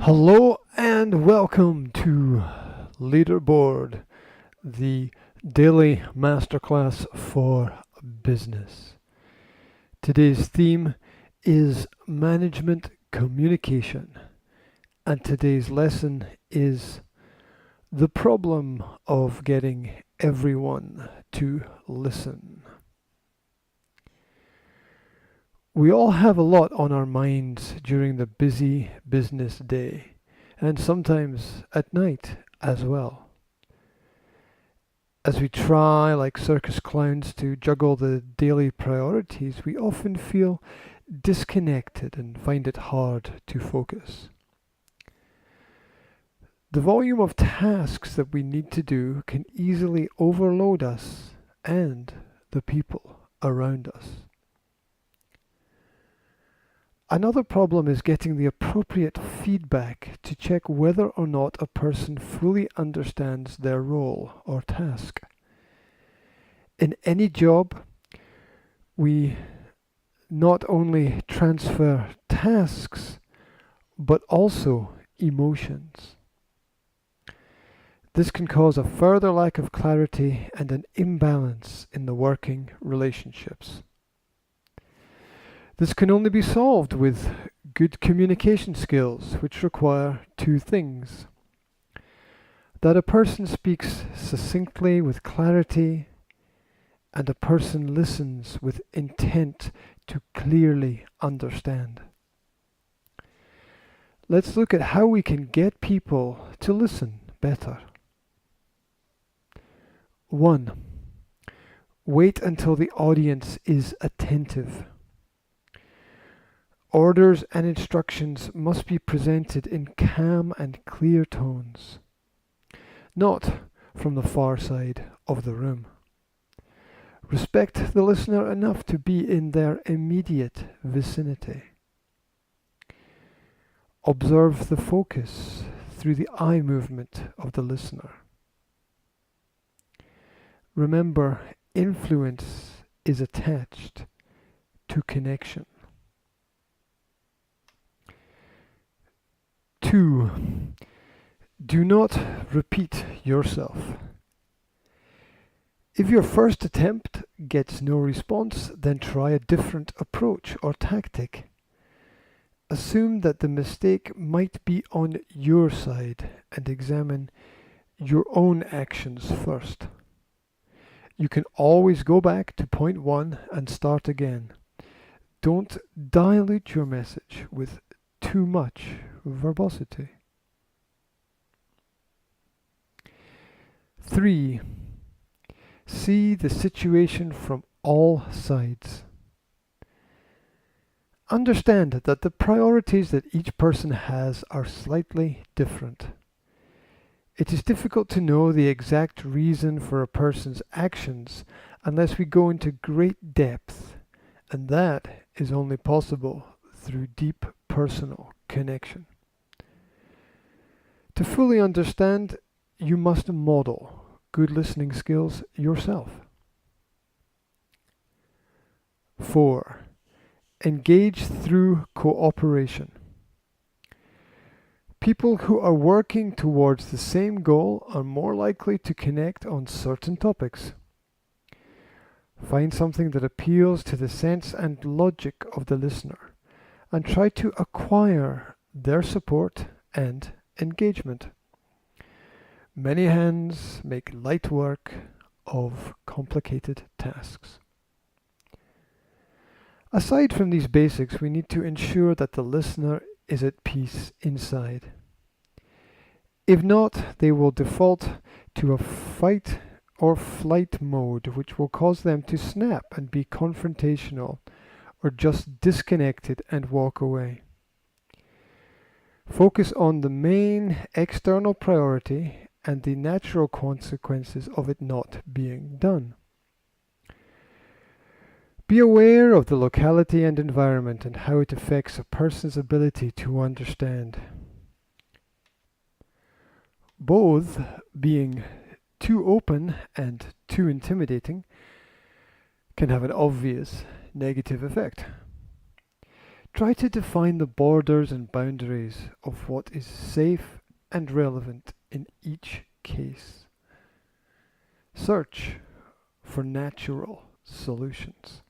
Hello and welcome to Leaderboard, the daily masterclass for business. Today's theme is management communication, and today's lesson is the problem of getting everyone to listen. We all have a lot on our minds during the busy business day, and sometimes at night as well. As we try, like circus clowns, to juggle the daily priorities, we often feel disconnected and find it hard to focus. The volume of tasks that we need to do can easily overload us and the people around us. Another problem is getting the appropriate feedback to check whether or not a person fully understands their role or task. In any job, we not only transfer tasks, but also emotions. This can cause a further lack of clarity and an imbalance in the working relationships. This can only be solved with good communication skills, which require two things: that a person speaks succinctly with clarity, and a person listens with intent to clearly understand. Let's look at how we can get people to listen better. 1. Wait until the audience is attentive. Orders and instructions must be presented in calm and clear tones, not from the far side of the room. Respect the listener enough to be in their immediate vicinity. Observe the focus through the eye movement of the listener. Remember, influence is attached to connection. 2. Do not repeat yourself. If your first attempt gets no response, then try a different approach or tactic. Assume that the mistake might be on your side and examine your own actions first. You can always go back to point 1 and start again. Don't dilute your message with too much verbosity. 3. See the situation from all sides. Understand that the priorities that each person has are slightly different. It is difficult to know the exact reason for a person's actions unless we go into great depth, and that is only possible through deep personal connection. To fully understand, you must model good listening skills yourself. 4. Engage through cooperation. People who are working towards the same goal are more likely to connect on certain topics. Find something that appeals to the sense and logic of the listener, and try to acquire their support and engagement. Many hands make light work of complicated tasks. Aside from these basics, we need to ensure that the listener is at peace inside. If not, they will default to a fight or flight mode, which will cause them to snap and be confrontational, or just disconnected and walk away. Focus on the main external priority and the natural consequences of it not being done. Be aware of the locality and environment and how it affects a person's ability to understand. Both being too open and too intimidating can have an obvious negative effect. Try to define the borders and boundaries of what is safe and relevant in each case. Search for natural solutions.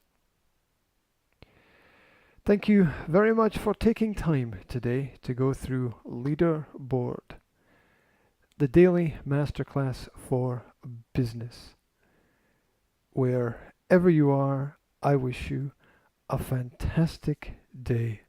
Thank you very much for taking time today to go through Leaderboard, the daily masterclass for business. Wherever you are, I wish you a fantastic day.